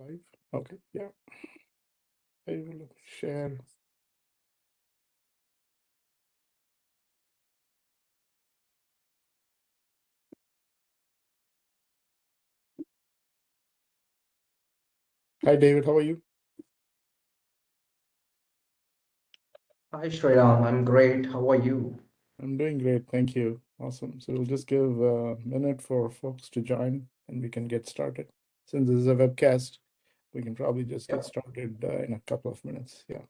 Live. Okay, yeah. I will share. Hi, David. How are you? Hi Shreya, I'm great. How are you? I'm doing great. Thank you. Awesome. So we'll just give a minute for folks to join and we can get started. Since this is a webcast, we can probably just get Yep. started in a couple of minutes. Yeah.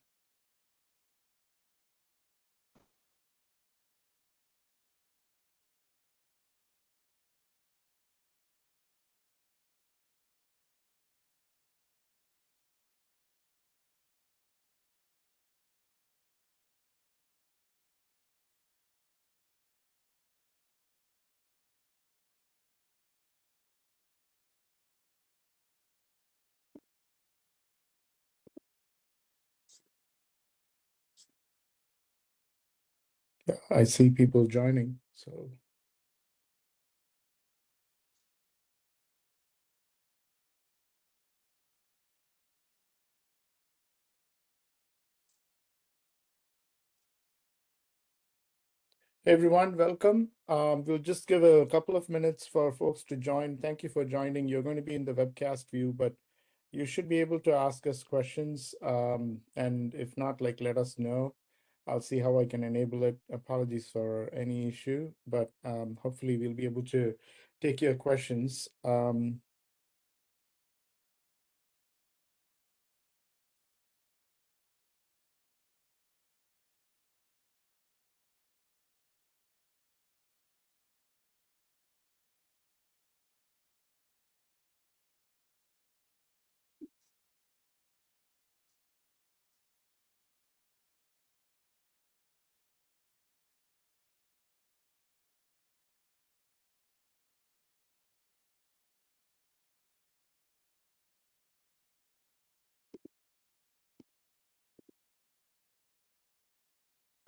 Yeah, I see people joining. So hey everyone, welcome. We'll just give a couple of minutes for folks to join. Thank you for joining. You're going to be in the webcast view, but you should be able to ask us questions. And if not, like let us know. I'll see how I can enable it. Apologies for any issue, but hopefully we'll be able to take your questions.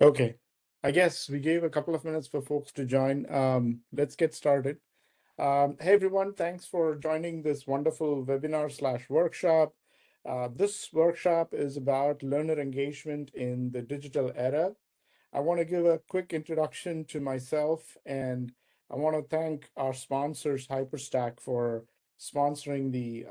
Okay, I guess we gave a couple of minutes for folks to join. Let's get started. Hey everyone, thanks for joining this wonderful webinar slash workshop. This workshop is about learner engagement in the digital era. I want to give a quick introduction to myself, and I want to thank our sponsors, HyperStack, for sponsoring the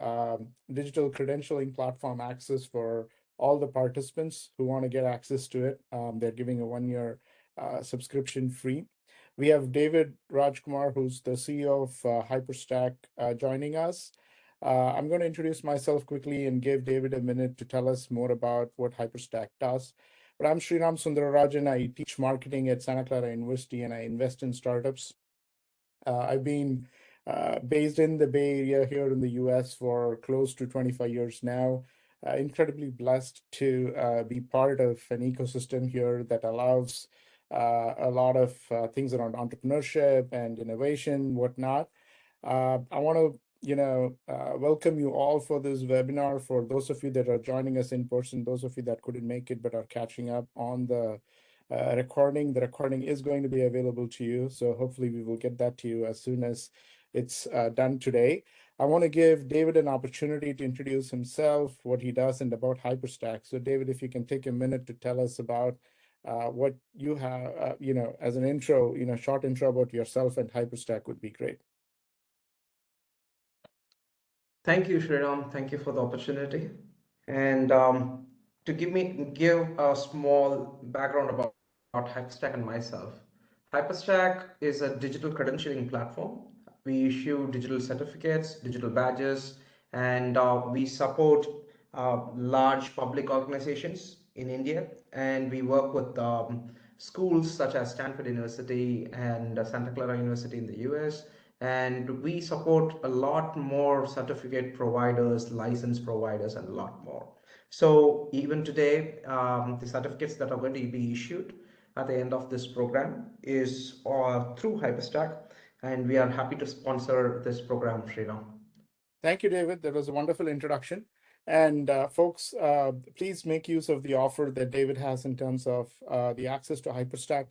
digital credentialing platform access for all the participants who want to get access to it. They're giving a 1-year subscription free. We have David Rajkumar, who's the CEO of HyperStack, joining us. I'm going to introduce myself quickly and give David a minute to tell us more about what HyperStack does. But I'm Sriram Sundararajan. I teach marketing at Santa Clara University and I invest in startups. I've been based in the Bay Area here in the US for close to 25 years now. Incredibly blessed to be part of an ecosystem here that allows a lot of things around entrepreneurship and innovation, whatnot. I want to welcome you all for this webinar. For those of you that are joining us in person, those of you that couldn't make it but are catching up on the recording is going to be available to you. So hopefully we will get that to you as soon as it's done today. I want to give David an opportunity to introduce himself, what he does, and about HyperStack. So David, if you can take a minute to tell us about what you have, as an intro, short intro about yourself and HyperStack would be great. Thank you, Shreya. Thank you for the opportunity. And to give a small background about Hyperstack and myself. Hyperstack is a digital credentialing platform. We issue digital certificates, digital badges, and we support large public organizations in India. And we work with schools such as Stanford University and Santa Clara University in the US. And we support a lot more certificate providers, license providers, and a lot more. So even today, the certificates that are going to be issued at the end of this program is through Hyperstack, and we are happy to sponsor this program, Sriram. Thank you, David. That was a wonderful introduction. And folks, please make use of the offer that David has in terms of the access to HyperStack.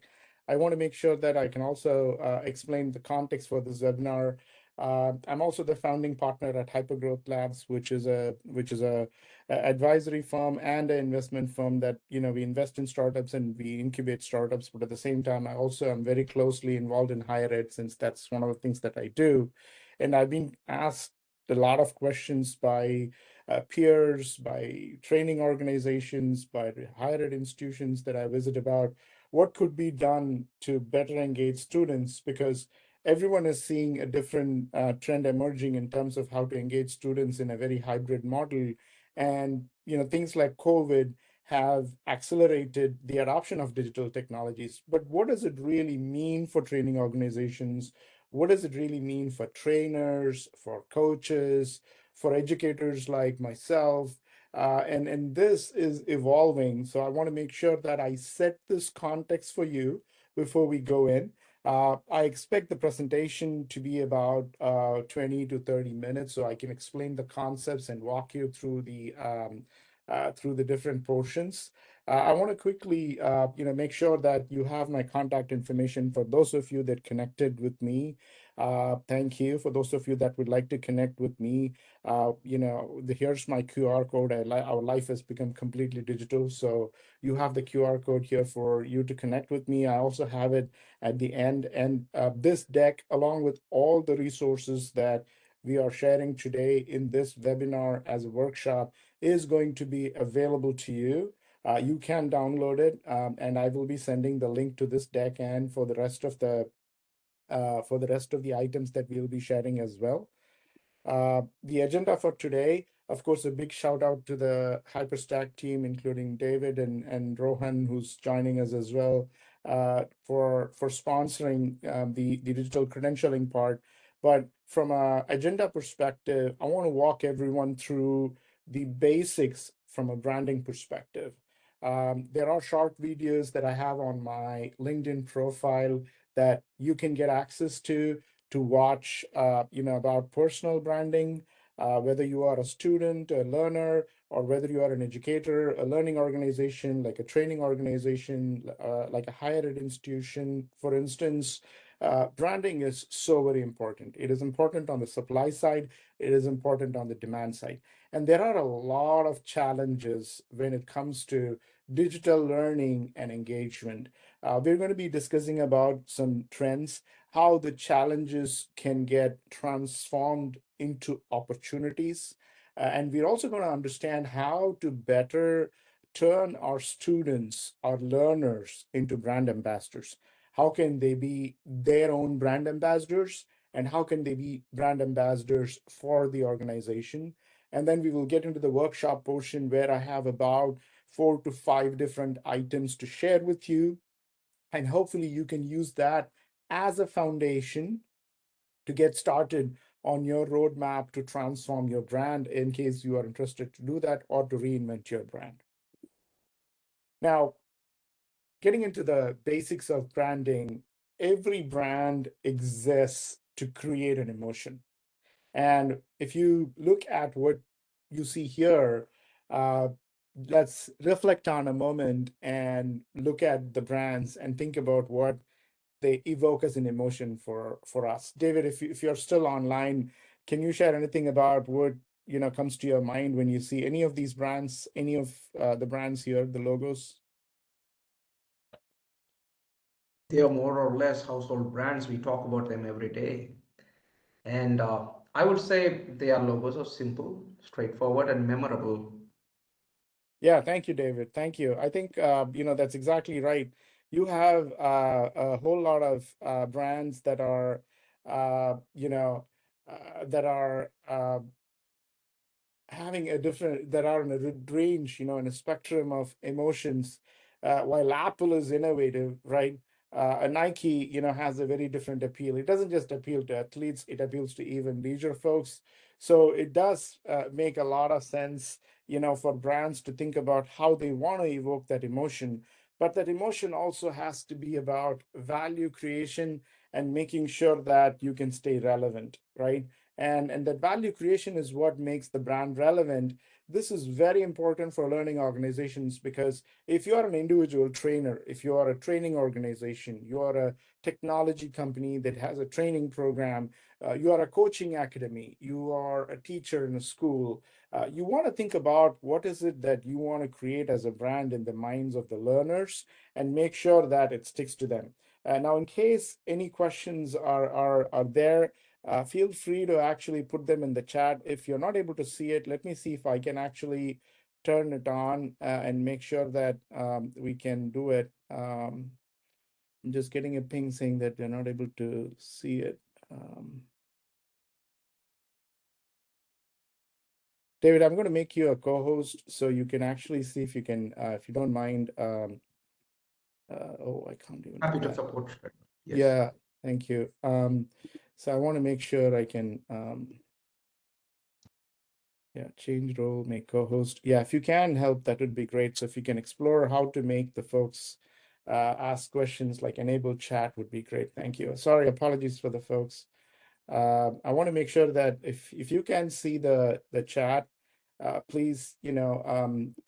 I want to make sure that I can also explain the context for this webinar. I'm also the founding partner at HyperGrowth Labs, which is a advisory firm and an investment firm that we invest in startups and we incubate startups. But at the same time, I also am very closely involved in higher ed since that's one of the things that I do. And I've been asked a lot of questions by peers, by training organizations, by the higher ed institutions that I visit about what could be done to better engage students, because everyone is seeing a different trend emerging in terms of how to engage students in a very hybrid model. And things like COVID have accelerated the adoption of digital technologies. But what does it really mean for training organizations? What does it really mean for trainers, for coaches, for educators like myself? And this is evolving. So I want to make sure that I set this context for you before we go in. I expect the presentation to be about 20 to 30 minutes, so I can explain the concepts and walk you through the different portions. I want to quickly, make sure that you have my contact information for those of you that connected with me. Thank you. For those of you that would like to connect with me, here's my QR code. Our life has become completely digital, so you have the QR code here for you to connect with me. I also have it at the end. And this deck, along with all the resources that we are sharing today in this webinar as a workshop, is going to be available to you. You can download it, and I will be sending the link to this deck and for the rest of the items that we'll be sharing as well. The agenda for today, of course, a big shout out to the Hyperstack team, including David and Rohan, who's joining us as well, for sponsoring the digital credentialing part. But from a agenda perspective, I want to walk everyone through the basics from a branding perspective. There are short videos that I have on my LinkedIn profile that you can get access to watch, about personal branding, whether you are a student, a learner, or whether you are an educator, a learning organization, like a training organization, like a higher ed institution, for instance. Branding is so very important. It is important on the supply side. It is important on the demand side. And there are a lot of challenges when it comes to digital learning and engagement. We're going to be discussing about some trends, how the challenges can get transformed into opportunities. And we're also going to understand how to better turn our students, our learners, into brand ambassadors. How can they be their own brand ambassadors? And how can they be brand ambassadors for the organization? And then we will get into the workshop portion where I have about 4 to 5 different items to share with you. And hopefully you can use that as a foundation to get started on your roadmap to transform your brand in case you are interested to do that or to reinvent your brand. Now, getting into the basics of branding, every brand exists to create an emotion. And if you look at what you see here, uh, let's reflect on a moment and look at the brands and think about what they evoke as an emotion for us. David, if you're still online, can you share anything about what comes to your mind when you see any of these brands, any of the brands here, the logos? They are more or less household brands. We talk about them every day. And I would say their logos are simple, straightforward, and memorable. Yeah, thank you, David. Thank you. I think that's exactly right. You have a whole lot of brands that are uh, you know that are having a different that are in a range, in a spectrum of emotions. While Apple is innovative, right? A Nike, has a very different appeal. It doesn't just appeal to athletes; it appeals to even leisure folks. So it does make a lot of sense, for brands to think about how they want to evoke that emotion. But that emotion also has to be about value creation and making sure that you can stay relevant, right? and that value creation is what makes the brand relevant. This is very important for learning organizations, because if you are an individual trainer, if you are a training organization, you are a technology company that has a training program, you are a coaching academy, you are a teacher in a school, you want to think about what is it that you want to create as a brand in the minds of the learners, and make sure that it sticks to them. Now, in case any questions are there, feel free to actually put them in the chat. If you're not able to see it, let me see if I can actually turn it on and make sure that we can do it. I'm just getting a ping saying that we're not able to see it. Um, David, I'm going to make you a co-host so you can actually see if you can, if you don't mind. Oh, I can't even do Happy to that. support, Shreya. Yes. Yeah, thank you. So I want to make sure I can, yeah, change role, make co-host. Yeah, if you can help, that would be great. So if you can explore how to make the folks ask questions, like enable chat, would be great. Thank you. Sorry, apologies for the folks. I want to make sure that if you can see the chat, please,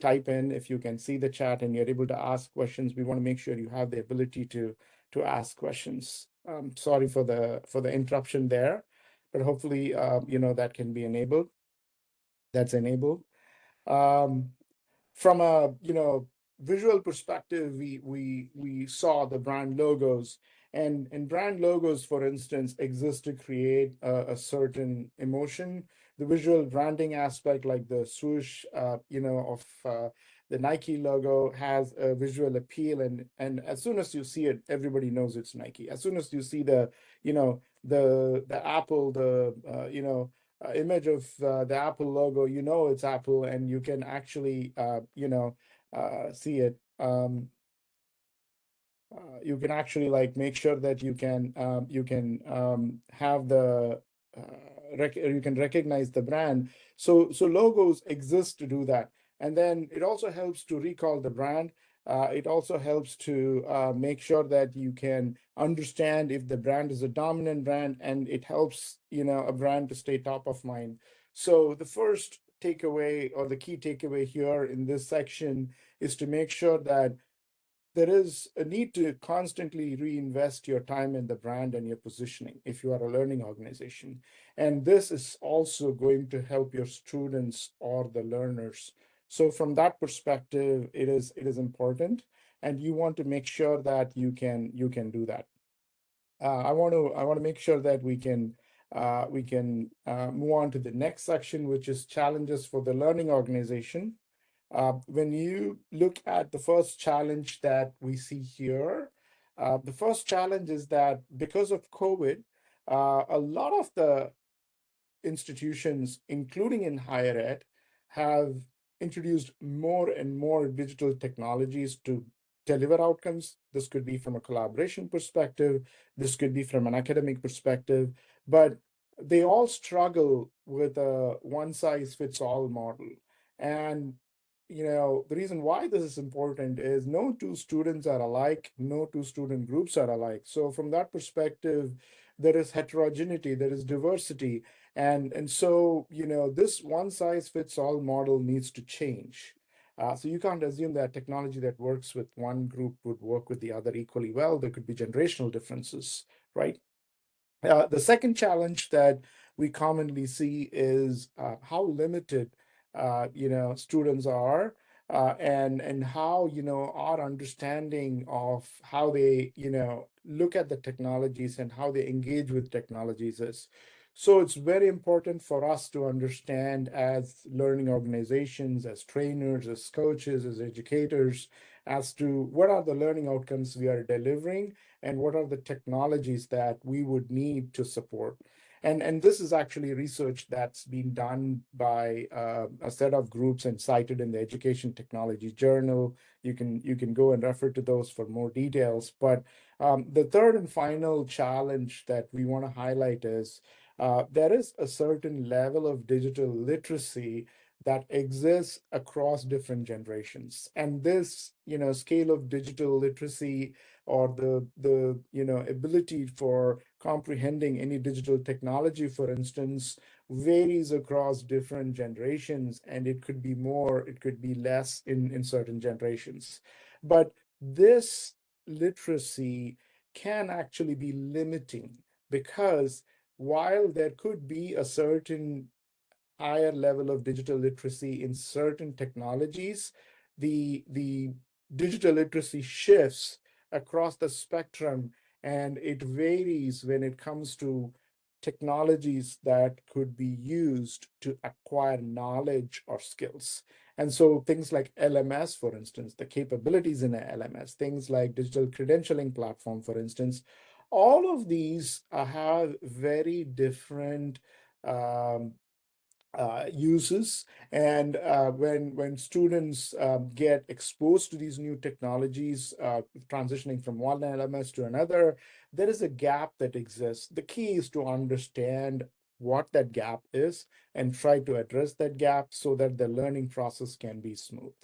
type in if you can see the chat and you're able to ask questions. We want to make sure you have the ability to ask questions. Sorry for the interruption there, but hopefully, that can be enabled. That's enabled. Um, from a visual perspective, we saw the brand logos, and brand logos, for instance, exist to create a certain emotion. The visual branding aspect, like the swoosh, of the Nike logo, has a visual appeal, and as soon as you see it, everybody knows it's Nike. As soon as you see the Apple, image of the Apple logo, it's Apple, and you can actually, see it. You can actually like make sure that you can have the you can recognize the brand. So logos exist to do that, and then it also helps to recall the brand. It also helps to make sure that you can understand if the brand is a dominant brand, and it helps a brand to stay top of mind. So the first takeaway, or the key takeaway here in this section, is to make sure that there is a need to constantly reinvest your time in the brand and your positioning if you are a learning organization. And this is also going to help your students or the learners. So from that perspective, it is important, and you want to make sure that you can do that. I want to make sure that we can move on to the next section, which is challenges for the learning organization. When you look at the first challenge that we see here, the first challenge is that because of COVID, a lot of the institutions, including in higher ed, have introduced more and more digital technologies to deliver outcomes. This could be from a collaboration perspective, this could be from an academic perspective, but they all struggle with a one size fits all model. And the reason why this is important is no two students are alike, no two student groups are alike. So from that perspective, there is heterogeneity, there is diversity, and so this one size fits all model needs to change. So you can't assume that technology that works with one group would work with the other equally well. There could be generational differences, right? The second challenge that we commonly see is how limited students are, and how our understanding of how they look at the technologies and how they engage with technologies is. So it's very important for us to understand, as learning organizations, as trainers, as coaches, as educators, as to what are the learning outcomes we are delivering, and what are the technologies that we would need to support. And this is actually research that's been done by a set of groups and cited in the Education Technology Journal. You can go and refer to those for more details. But the third and final challenge that we want to highlight is there is a certain level of digital literacy that exists across different generations, and this scale of digital literacy, or the ability for comprehending any digital technology, for instance, varies across different generations, and it could be more, it could be less in certain generations. But this literacy can actually be limiting because while there could be a certain higher level of digital literacy in certain technologies, the digital literacy shifts across the spectrum, and it varies when it comes to technologies that could be used to acquire knowledge or skills. And so things like LMS, for instance, the capabilities in a LMS, things like digital credentialing platform, for instance, all of these have very different um, uses. And when students get exposed to these new technologies, transitioning from one LMS to another, there is a gap that exists. The key is to understand what that gap is and try to address that gap so that the learning process can be smooth.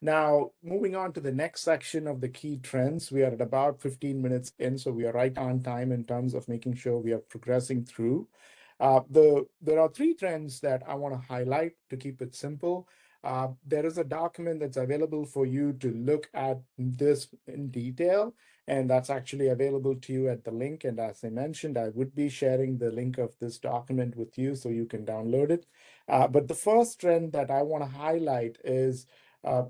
Now, moving on to the next section of the key trends, we are at about 15 minutes in, so we are right on time in terms of making sure we are progressing through. There are three trends that I want to highlight to keep it simple. There is a document that's available for you to look at this in detail, and that's actually available to you at the link. And as I mentioned, I would be sharing the link of this document with you so you can download it. But the first trend that I want to highlight is uh,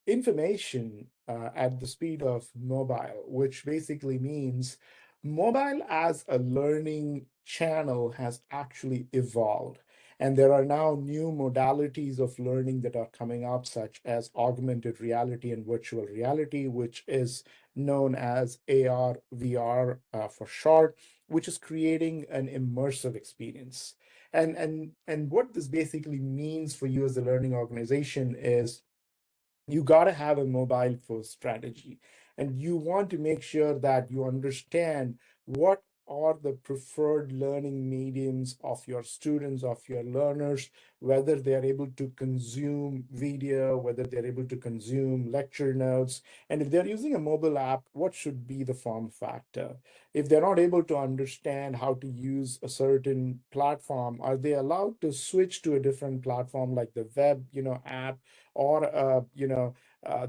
information at the speed of mobile, which basically means mobile as a learning channel has actually evolved. And there are now new modalities of learning that are coming up, such as augmented reality and virtual reality, which is known as AR, VR for short, which is creating an immersive experience. And what this basically means for you as a learning organization is you got to have a mobile first strategy, and you want to make sure that you understand what are the preferred learning mediums of your students, of your learners, whether they are able to consume video, whether they're able to consume lecture notes, and if they're using a mobile app, what should be the form factor. If they're not able to understand how to use a certain platform, are they allowed to switch to a different platform like the web, app, or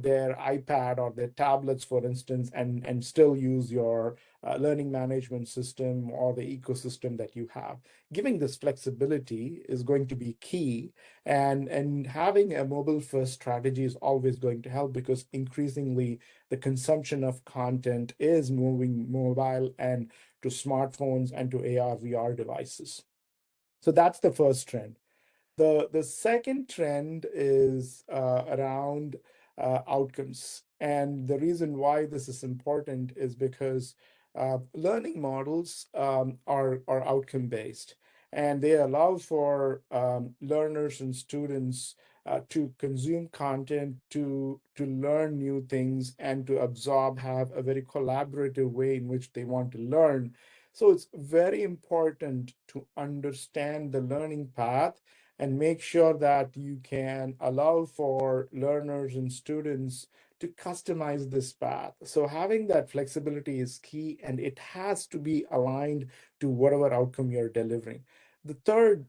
their iPad or their tablets, for instance, and still use your learning management system or the ecosystem that you have. Giving this flexibility is going to be key, and having a mobile first strategy is always going to help because increasingly the consumption of content is moving mobile and to smartphones and to AR VR devices. So that's the first trend. The second trend is around outcomes. And the reason why this is important is because learning models are outcome based, and they allow for learners and students to consume content, to learn new things, and to absorb, have a very collaborative way in which they want to learn. So it's very important to understand the learning path and make sure that you can allow for learners and students to customize this path. So having that flexibility is key, and it has to be aligned to whatever outcome you're delivering. The third,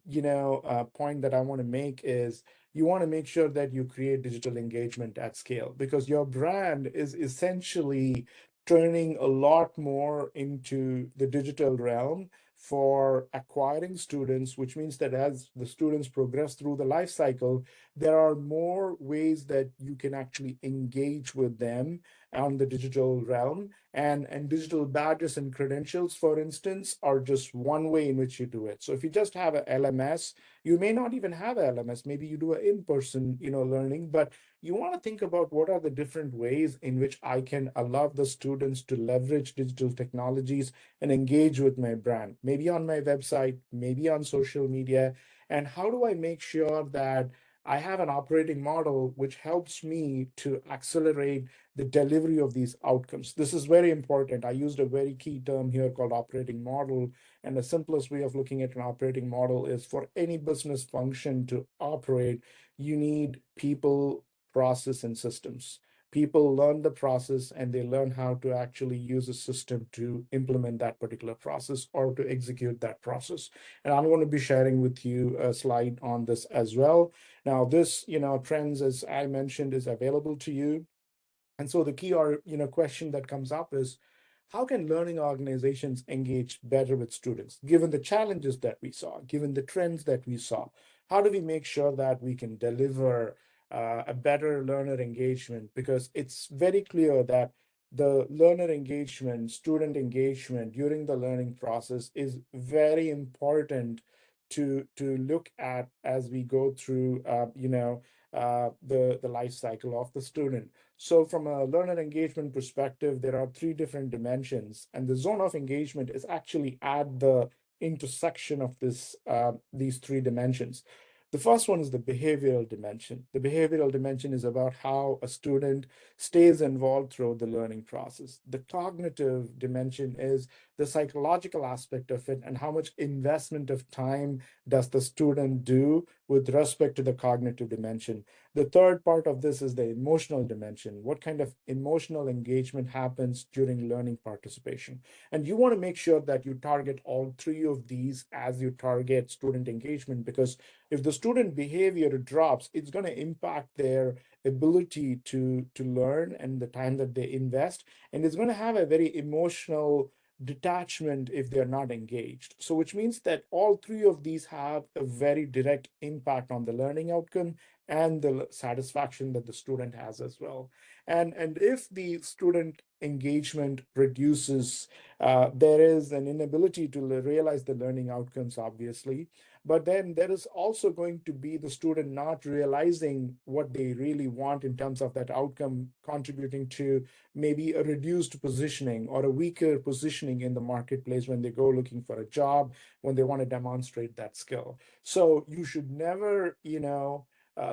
point that I want to make is you want to make sure that you create digital engagement at scale, because your brand is essentially turning a lot more into the digital realm for acquiring students, which means that as the students progress through the life cycle, there are more ways that you can actually engage with them on the digital realm. And digital badges and credentials, for instance, are just one way in which you do it. So if you just have a LMS, you may not even have a LMS. Maybe you do a in-person, learning, but you want to think about what are the different ways in which I can allow the students to leverage digital technologies and engage with my brand, maybe on my website, maybe on social media. And how do I make sure that I have an operating model which helps me to accelerate the delivery of these outcomes? This is very important. I used a very key term here called operating model. And the simplest way of looking at an operating model is for any business function to operate, you need people, process, and systems. People learn the process and they learn how to actually use a system to implement that particular process or to execute that process. And I'm going to be sharing with you a slide on this as well. Now, this, trends, as I mentioned, is available to you. And so the key or question that comes up is, how can learning organizations engage better with students given the challenges that we saw, given the trends that we saw? How do we make sure that we can deliver a better learner engagement? Because it's very clear that the learner engagement, student engagement during the learning process is very important to look at as we go through the life cycle of the student. So from a learner engagement perspective, there are three different dimensions, and the zone of engagement is actually at the intersection of these three dimensions. The first one is the behavioral dimension. The behavioral dimension is about how a student stays involved throughout the learning process. The cognitive dimension is the psychological aspect of it and how much investment of time does the student do with respect to the cognitive dimension. The third part of this is the emotional dimension. What kind of emotional engagement happens during learning participation? And you want to make sure that you target all three of these as you target student engagement, because if the student behavior drops, it's going to impact their ability to learn and the time that they invest. And it's going to have a very emotional detachment if they're not engaged. So, which means that all three of these have a very direct impact on the learning outcome and the satisfaction that the student has as well. And if the student engagement reduces, there is an inability to realize the learning outcomes, obviously. But then there is also going to be the student not realizing what they really want in terms of that outcome, contributing to maybe a reduced positioning or a weaker positioning in the marketplace when they go looking for a job, when they want to demonstrate that skill. So you should never,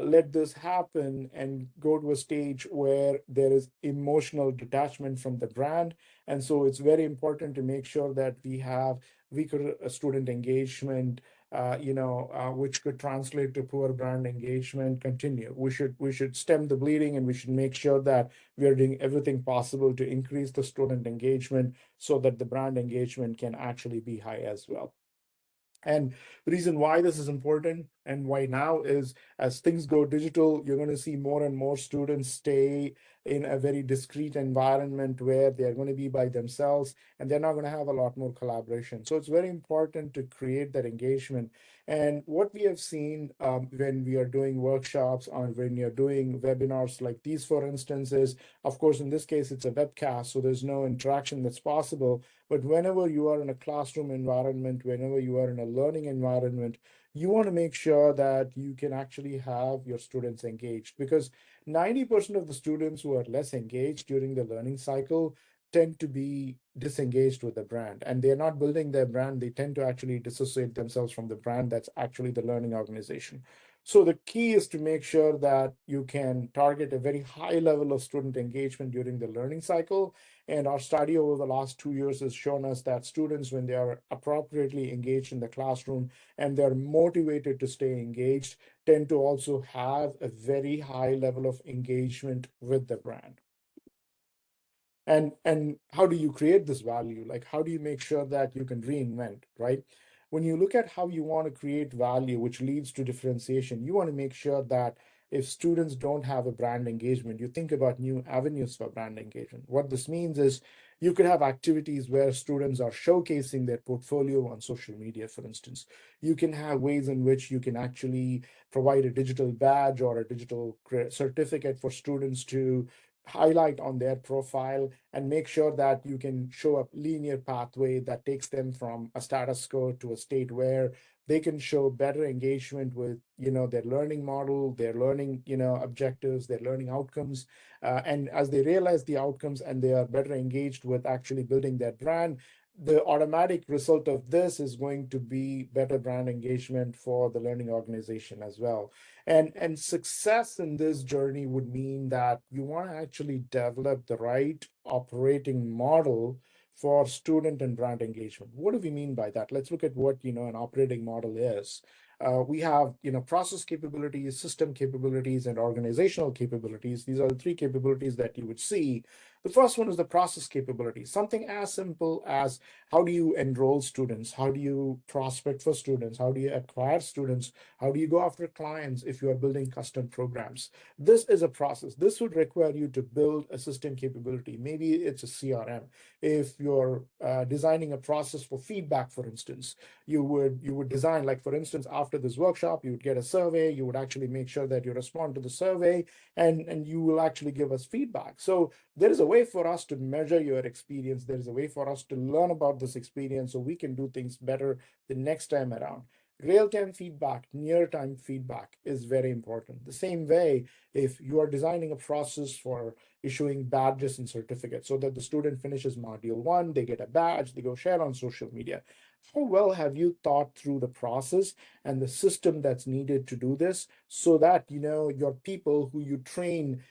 let this happen and go to a stage where there is emotional detachment from the brand. And so it's very important to make sure that we have weaker student engagement, which could translate to poor brand engagement. Continue. We should stem the bleeding, and we should make sure that we are doing everything possible to increase the student engagement so that the brand engagement can actually be high as well. And the reason why this is important and why now is, as things go digital, you're going to see more and more students stay in a very discrete environment where they're going to be by themselves and they're not going to have a lot more collaboration. So it's very important to create that engagement. And what we have seen when we are doing workshops or when you're doing webinars like these, for instance, is, of course, in this case, it's a webcast, so there's no interaction that's possible. But whenever you are in a classroom environment, whenever you are in a learning environment, you want to make sure that you can actually have your students engaged, because 90% of the students who are less engaged during the learning cycle tend to be disengaged with the brand, and they're not building their brand. They tend to actually dissociate themselves from the brand that's actually the learning organization. So the key is to make sure that you can target a very high level of student engagement during the learning cycle. And our study over the last 2 years has shown us that students, when they are appropriately engaged in the classroom and they're motivated to stay engaged, tend to also have a very high level of engagement with the brand. And how do you create this value? Like, how do you make sure that you can reinvent, right? When you look at how you want to create value, which leads to differentiation, you want to make sure that if students don't have a brand engagement, you think about new avenues for brand engagement. What this means is you could have activities where students are showcasing their portfolio on social media, for instance. You can have ways in which you can actually provide a digital badge or a digital certificate for students to highlight on their profile and make sure that you can show a linear pathway that takes them from a status quo to a state where they can show better engagement with their learning model, their learning objectives, their learning outcomes. And as they realize the outcomes and they are better engaged with actually building their brand, the automatic result of this is going to be better brand engagement for the learning organization as well. And success in this journey would mean that you want to actually develop the right operating model for student and brand engagement. What do we mean by that? Let's look at what an operating model is. We have, process capabilities, system capabilities, and organizational capabilities. These are the three capabilities that you would see. The first one is the process capability, something as simple as how do you enroll students? How do you prospect for students? How do you acquire students? How do you go after clients if you are building custom programs? This is a process. This would require you to build a system capability. Maybe it's a CRM. If you're designing a process for feedback, for instance, you would design, like for instance, after this workshop, you would get a survey. You would actually make sure that you respond to the survey, and you will actually give us feedback. So there is a way for us to measure your experience. There is a way for us to learn about this experience so we can do things better the next time around. Real-time feedback, near-time feedback is very important. The same way, if you are designing a process for issuing badges and certificates so that the student finishes module one, they get a badge, they go share on social media. How well have you thought through the process and the system that's needed to do this so that your people who you train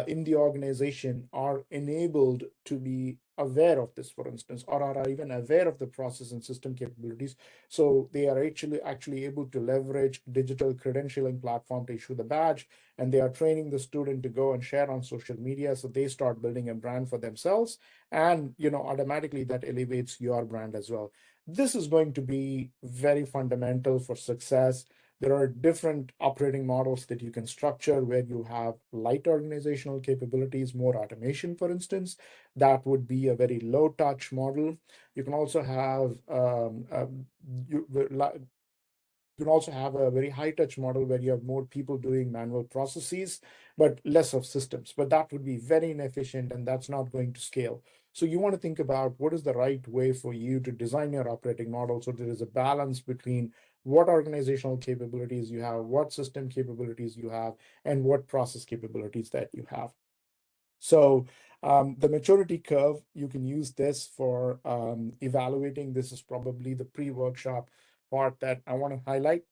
in the organization are enabled to be aware of this, for instance, or are even aware of the process and system capabilities, so they are actually able to leverage digital credentialing platform to issue the badge, and they are training the student to go and share on social media, so they start building a brand for themselves, and automatically that elevates your brand as well. This is going to be very fundamental for success. There are different operating models that you can structure where you have light organizational capabilities, more automation, for instance. That would be a very low touch model. You can also have you, you can also have a very high touch model where you have more people doing manual processes, but less of systems. But that would be very inefficient and that's not going to scale. So you want to think about what is the right way for you to design your operating model so there is a balance between what organizational capabilities you have, what system capabilities you have, and what process capabilities that you have. So the maturity curve, you can use this for evaluating. This is probably the pre-workshop part that I want to highlight.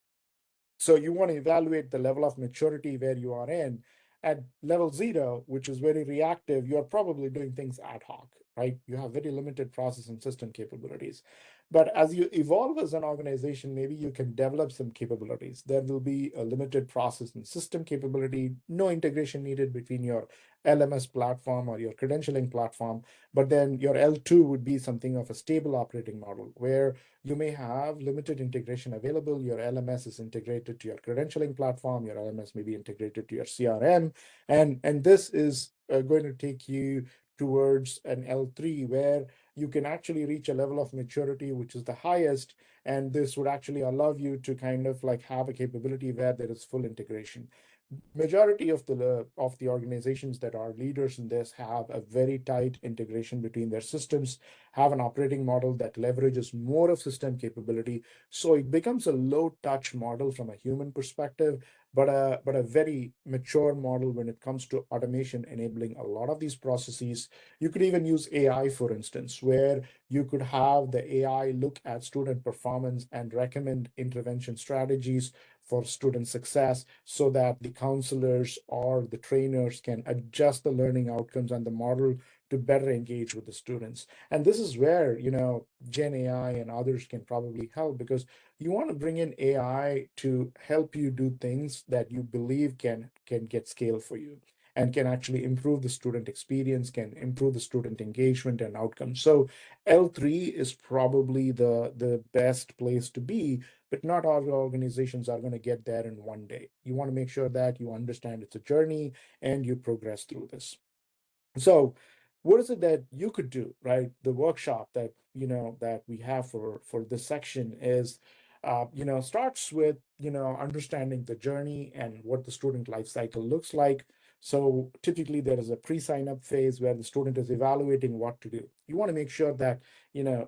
So you want to evaluate the level of maturity where you are in. At level zero, which is very reactive, you're probably doing things ad hoc, right? You have very limited process and system capabilities. But as you evolve as an organization, maybe you can develop some capabilities. There will be a limited process and system capability, no integration needed between your LMS platform or your credentialing platform. But then your L2 would be something of a stable operating model where you may have limited integration available. Your LMS is integrated to your credentialing platform. Your LMS may be integrated to your CRM. And this is going to take you towards an L3 where you can actually reach a level of maturity, which is the highest. And this would actually allow you to kind of like have a capability where there is full integration. Majority of the organizations that are leaders in this have a very tight integration between their systems, have an operating model that leverages more of system capability, so it becomes a low touch model from a human perspective, but a very mature model when it comes to automation enabling a lot of these processes. You could even use AI, for instance, where you could have the AI look at student performance and recommend intervention strategies for student success so that the counselors or the trainers can adjust the learning outcomes and the model to better engage with the students. And this is where, Gen AI and others can probably help, because you want to bring in AI to help you do things that you believe can get scale for you and can actually improve the student experience, can improve the student engagement and outcomes. So L3 is probably the best place to be, but not all organizations are going to get there in one day. You want to make sure that you understand it's a journey and you progress through this. So what is it that you could do, right? The workshop that that we have for this section is starts with understanding the journey and what the student life cycle looks like. So typically there is a pre-sign up phase where the student is evaluating what to do. You want to make sure that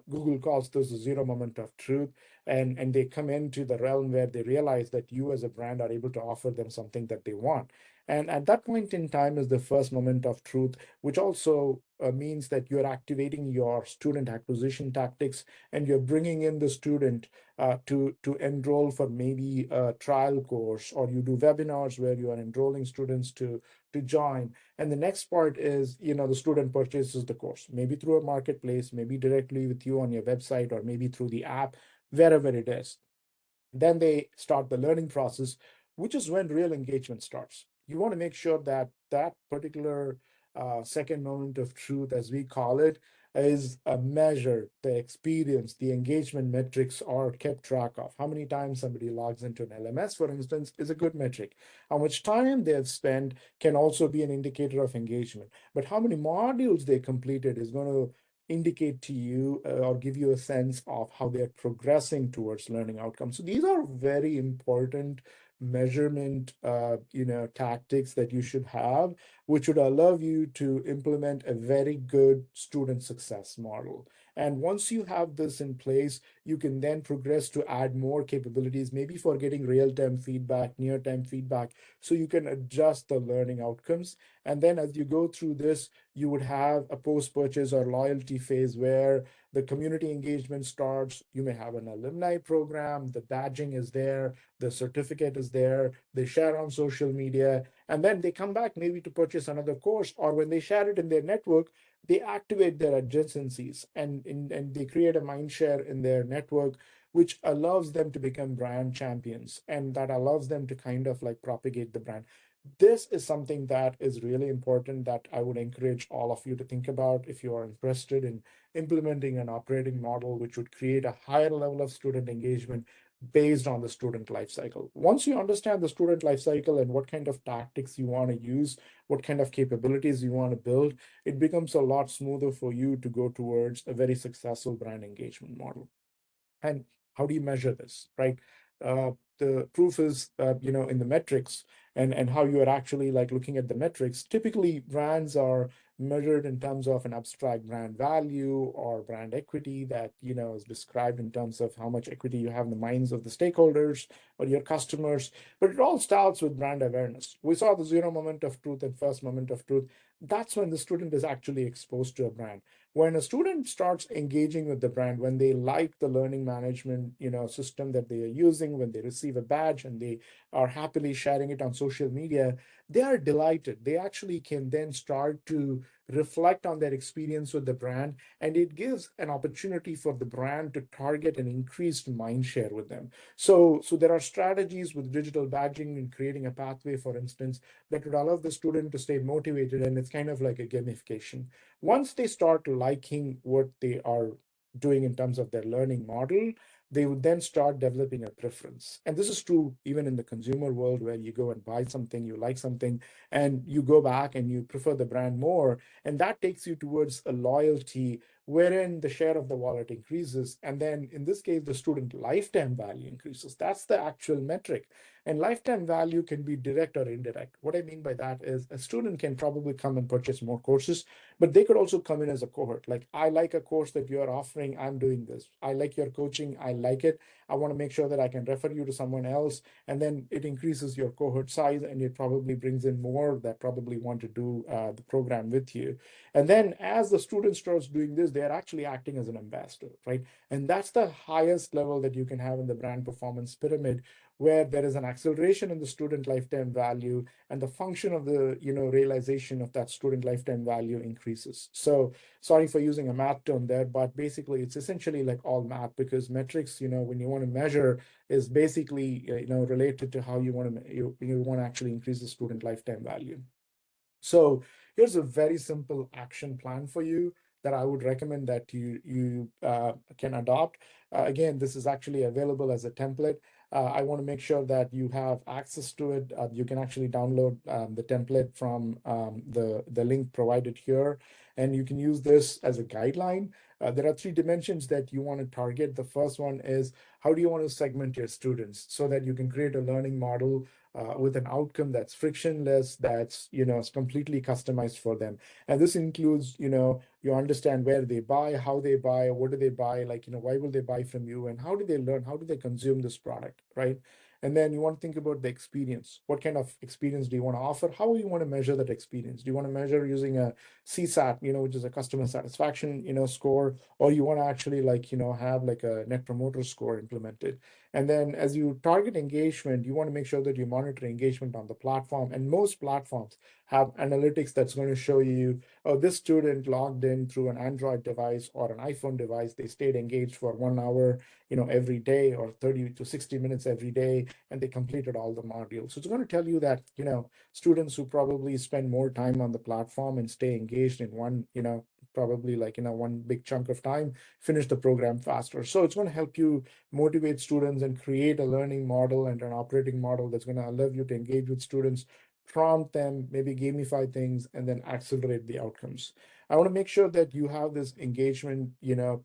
Google calls this a zero moment of truth, and they come into the realm where they realize that you as a brand are able to offer them something that they want. And at that point in time is the first moment of truth, which also means that you're activating your student acquisition tactics and you're bringing in the student to enroll for maybe a trial course, or you do webinars where you are enrolling students to join. And the next part is, the student purchases the course, maybe through a marketplace, maybe directly with you on your website, or maybe through the app, wherever it is. Then they start the learning process, which is when real engagement starts. You want to make sure that that particular second moment of truth, as we call it, is a measure. The experience, the engagement metrics are kept track of. How many times somebody logs into an LMS, for instance, is a good metric. How much time they have spent can also be an indicator of engagement. But how many modules they completed is going to indicate to you or give you a sense of how they're progressing towards learning outcomes. So these are very important measurement tactics that you should have, which would allow you to implement a very good student success model. And once you have this in place, you can then progress to add more capabilities, maybe for getting real-time feedback, near-time feedback, so you can adjust the learning outcomes. And then as you go through this, you would have a post-purchase or loyalty phase where the community engagement starts. You may have an alumni program, the badging is there, the certificate is there, they share on social media, and then they come back maybe to purchase another course, or when they share it in their network, they activate their adjacencies, and they create a mind share in their network, which allows them to become brand champions, and that allows them to kind of like propagate the brand. This is something that is really important that I would encourage all of you to think about if you are interested in implementing an operating model which would create a higher level of student engagement based on the student life cycle. Once you understand the student life cycle and what kind of tactics you want to use, what kind of capabilities you want to build, it becomes a lot smoother for you to go towards a very successful brand engagement model. And how do you measure this, right? The proof is, in the metrics, and how you are actually like looking at the metrics. Typically, brands are measured in terms of an abstract brand value or brand equity that, is described in terms of how much equity you have in the minds of the stakeholders or your customers. But it all starts with brand awareness. We saw the zero moment of truth and first moment of truth. That's when the student is actually exposed to a brand. When a student starts engaging with the brand, when they like the learning management system that they are using, when they receive a badge and they are happily sharing it on social media, they are delighted. They actually can then start to reflect on their experience with the brand, and it gives an opportunity for the brand to target an increased mind share with them. So there are strategies with digital badging and creating a pathway, for instance, that would allow the student to stay motivated, and it's kind of like a gamification. Once they start liking what they are doing in terms of their learning model, they would then start developing a preference. And this is true even in the consumer world, where you go and buy something, you like something, and you go back and you prefer the brand more. And that takes you towards a loyalty wherein the share of the wallet increases. And then in this case, the student lifetime value increases. That's the actual metric. And lifetime value can be direct or indirect. What I mean by that is a student can probably come and purchase more courses, but they could also come in as a cohort. Like, I like a course that you're offering, I'm doing this. I like your coaching, I like it. I want to make sure that I can refer you to someone else. And then it increases your cohort size, and it probably brings in more that probably want to do the program with you. And then as the student starts doing this, they're actually acting as an ambassador, right? And that's the highest level that you can have in the brand performance pyramid, where there is an acceleration in the student lifetime value, and the function of the realization of that student lifetime value increases. So sorry for using a math term there, but basically it's essentially like all math, because metrics, when you want to measure, is basically related to how you want to actually increase the student lifetime value. So here's a very simple action plan for you that I would recommend that you can adopt. Again, this is actually available as a template. I want to make sure that you have access to it. You can actually download the template from the link provided here, and you can use this as a guideline. There are three dimensions that you want to target. The first one is, how do you want to segment your students so that you can create a learning model with an outcome that's frictionless, that's is completely customized for them. And this includes, you understand where they buy, how they buy, what do they buy, like why will they buy from you, and how do they learn, how do they consume this product, right? And then you want to think about the experience. What kind of experience do you want to offer? How do you want to measure that experience? Do you want to measure using a CSAT, which is a customer satisfaction, score, or you want to actually have like a net promoter score implemented? And then as you target engagement, you want to make sure that you monitor engagement on the platform. And most platforms have analytics that's going to show you, oh, this student logged in through an Android device or an iPhone device. They stayed engaged for 1 hour, every day, or 30 to 60 minutes every day, and they completed all the modules. So it's going to tell you that, students who probably spend more time on the platform and stay engaged in one, probably one big chunk of time, finish the program faster. So it's going to help you motivate students and create a learning model and an operating model that's going to allow you to engage with students, prompt them, maybe gamify things, and then accelerate the outcomes. I want to make sure that you have this engagement,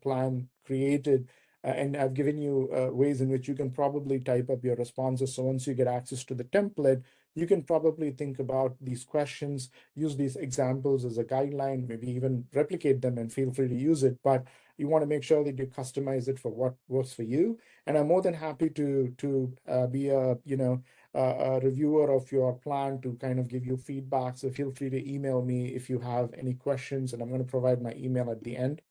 plan created, and I've given you ways in which you can probably type up your responses. So once you get access to the template, you can probably think about these questions, use these examples as a guideline, maybe even replicate them, and feel free to use it. But you want to make sure that you customize it for what works for you. And I'm more than happy to be a reviewer of your plan to kind of give you feedback. So feel free to email me if you have any questions, and I'm going to provide my email at the end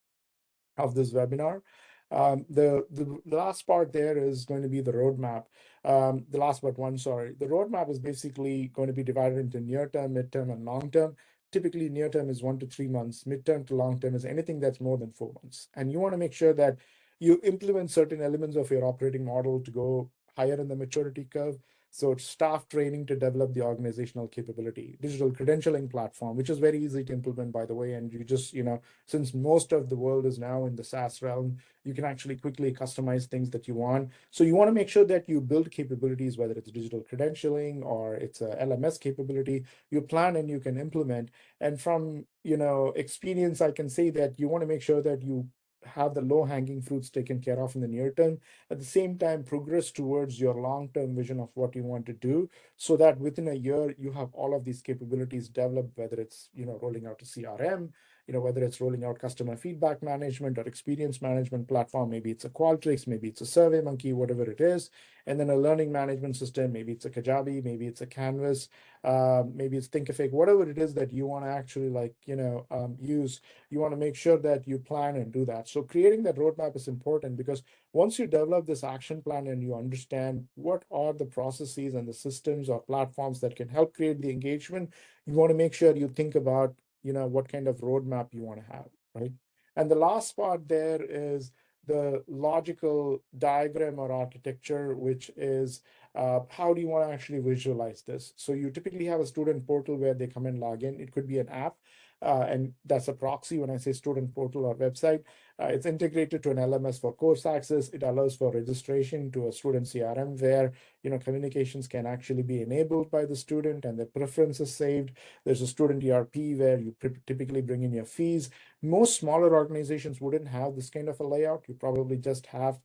of this webinar. The last part there is going to be the roadmap. The last but one, sorry. The roadmap is basically going to be divided into near term, midterm, and long term. Typically, near term is 1 to 3 months. Midterm to long term is anything that's more than 4 months. And you want to make sure that you implement certain elements of your operating model to go higher in the maturity curve. So it's staff training to develop the organizational capability, digital credentialing platform, which is very easy to implement, by the way. And you just, since most of the world is now in the SaaS realm, you can actually quickly customize things that you want. So you want to make sure that you build capabilities, whether it's digital credentialing or it's a LMS capability, you plan and you can implement. And from, experience, I can say that you want to make sure that you have the low hanging fruits taken care of in the near term, at the same time progress towards your long term vision of what you want to do, so that within a year you have all of these capabilities developed, whether it's rolling out a CRM, whether it's rolling out customer feedback management or experience management platform, maybe it's a Qualtrics, maybe it's a SurveyMonkey, whatever it is, and then a learning management system, maybe it's a Kajabi, maybe it's a Canvas, maybe it's Thinkific, whatever it is that you want to actually use. You want to make sure that you plan and do that. So creating that roadmap is important, because once you develop this action plan and you understand what are the processes and the systems or platforms that can help create the engagement, you want to make sure you think about, what kind of roadmap you want to have, right? And the last part there is the logical diagram or architecture, which is how do you want to actually visualize this? So you typically have a student portal where they come and log in. It could be an app, and that's a proxy when I say student portal or website. It's integrated to an LMS for course access. It allows for registration to a student CRM where communications can actually be enabled by the student and their preferences saved. There's a student ERP where you typically bring in your fees. Most smaller organizations wouldn't have this kind of a layout. You probably just have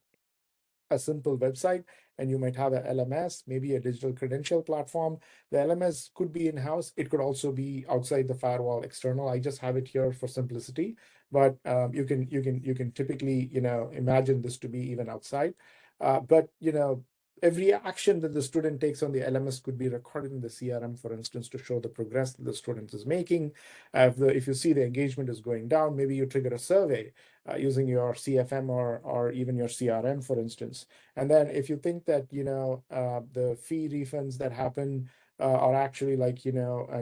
a simple website, and you might have a LMS, maybe a digital credential platform. The LMS could be in-house. It could also be outside the firewall, external. I just have it here for simplicity, but you can typically imagine this to be even outside. But every action that the student takes on the LMS could be recorded in the CRM, for instance, to show the progress that the student is making. If you see the engagement is going down, maybe you trigger a survey using your CFM or even your CRM, for instance. And then if you think that the fee refunds that happen are actually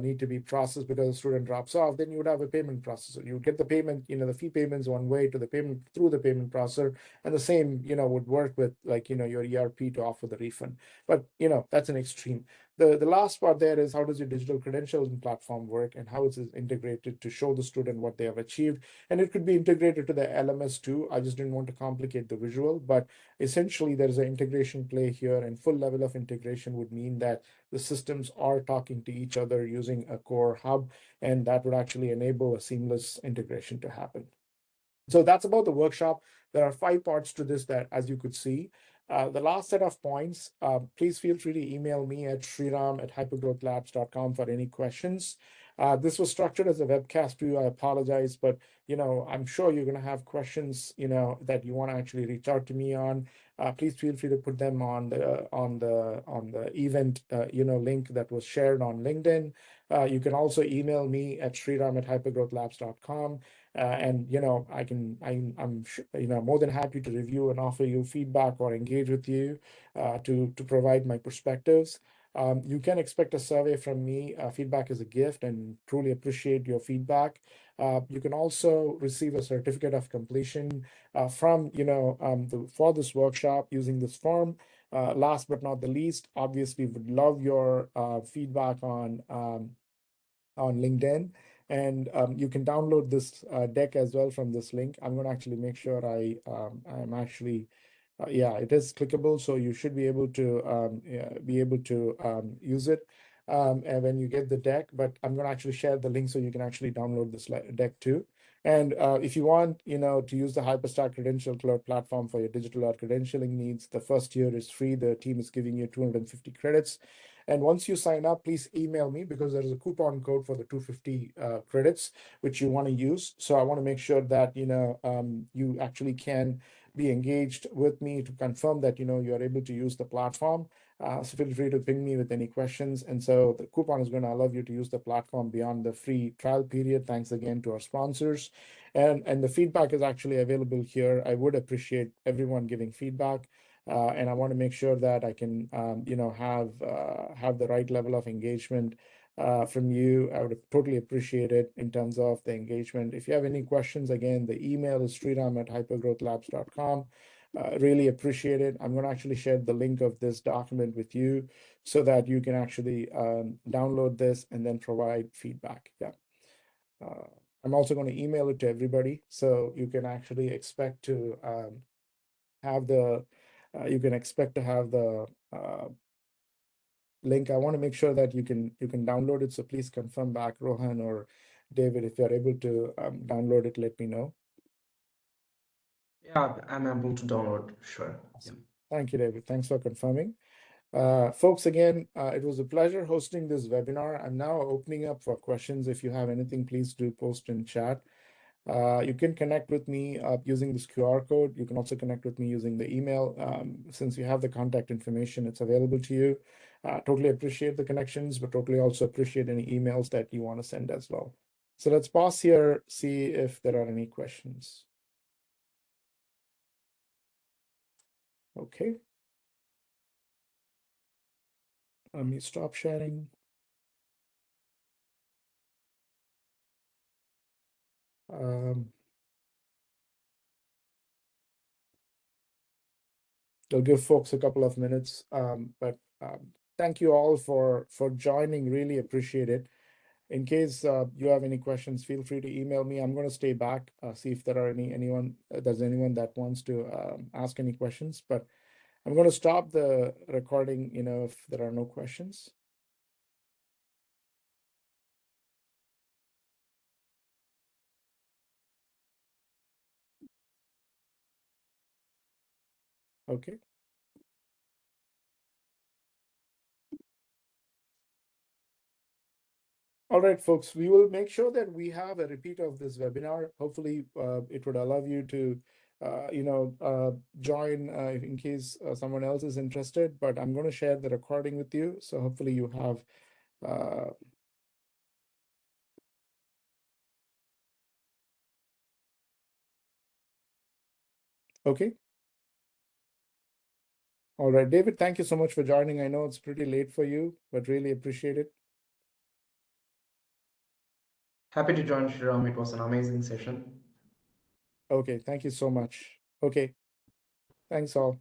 need to be processed because the student drops off, then you would have a payment processor. You would get the payment, the fee payments one way to the payment through the payment processor, and the same would work with your ERP to offer the refund. But that's an extreme. The last part there is, how does your digital credentialing platform work, and how it is integrated to show the student what they have achieved. And it could be integrated to the LMS too. I just didn't want to complicate the visual, but essentially there's an integration play here, and full level of integration would mean that the systems are talking to each other using a core hub, and that would actually enable a seamless integration to happen. So that's about the workshop. There are 5 parts to this that, as you could see. The last set of points, please feel free to email me at sriram@hypergrowthlabs.com for any questions. This was structured as a webcast to you. I apologize, but I'm sure you're going to have questions, that you want to actually reach out to me on. Please feel free to put them on the event, link that was shared on LinkedIn. You can also email me at sriram@hypergrowthlabs.com. And I'm more than happy to review and offer you feedback or engage with you to provide my perspectives. You can expect a survey from me. Feedback is a gift, and truly appreciate your feedback. You can also receive a certificate of completion for this workshop using this form. Last but not the least, obviously, would love your feedback on LinkedIn. And you can download this deck as well from this link. I'm going to actually make sure I'm actually, yeah, it is clickable, so you should be able to use it and when you get the deck. But I'm going to actually share the link so you can actually download this deck too. And if you want, to use the HyperStack Credential Cloud platform for your digital art credentialing needs, the first year is free. The team is giving you 250 credits. And once you sign up, please email me because there is a coupon code for the 250 credits, which you want to use. So I want to make sure that, you actually can be engaged with me to confirm that, you are able to use the platform. So feel free to ping me with any questions. And so the coupon is going to allow you to use the platform beyond the free trial period. Thanks again to our sponsors. And the feedback is actually available here. I would appreciate everyone giving feedback. And I want to make sure that I can, have the right level of engagement from you. I would totally appreciate it in terms of the engagement. If you have any questions, again, the email is sriram@hypergrowthlabs.com. Really appreciate it. I'm going to actually share the link of this document with you so that you can actually download this and then provide feedback. Yeah. Uh, I'm also going to email it to everybody, so you can actually expect to have the you can expect to have the link. I want to make sure that you can download it. So please confirm back, Rohan or David, if you're able to download it, let me know. Yeah, I'm able to download. Sure. Yeah. Awesome. Thank you, David. Thanks for confirming. Folks, again, it was a pleasure hosting this webinar. I'm now opening up for questions. If you have anything, please do post in chat. You can connect with me using this QR code. You can also connect with me using the email. Since you have the contact information, it's available to you. Totally appreciate the connections, but totally also appreciate any emails that you want to send as well. So let's pause here, see if there are any questions. Okay. Let me stop sharing. Um, I'll give folks a couple of minutes, but thank you all for joining. Really appreciate it. In case you have any questions, feel free to email me. I'm going to stay back, see if there are there's anyone that wants to ask any questions. But I'm going to stop the recording, if there are no questions. Okay. All right, folks, we will make sure that we have a repeat of this webinar. Hopefully, it would allow you to, join in case someone else is interested. But I'm going to share the recording with you. So hopefully you have. Okay. All right, David, thank you so much for joining. I know it's pretty late for you, but really appreciate it. Happy to join, Shriram. It was an amazing session. Okay, thank you so much. Okay, thanks all.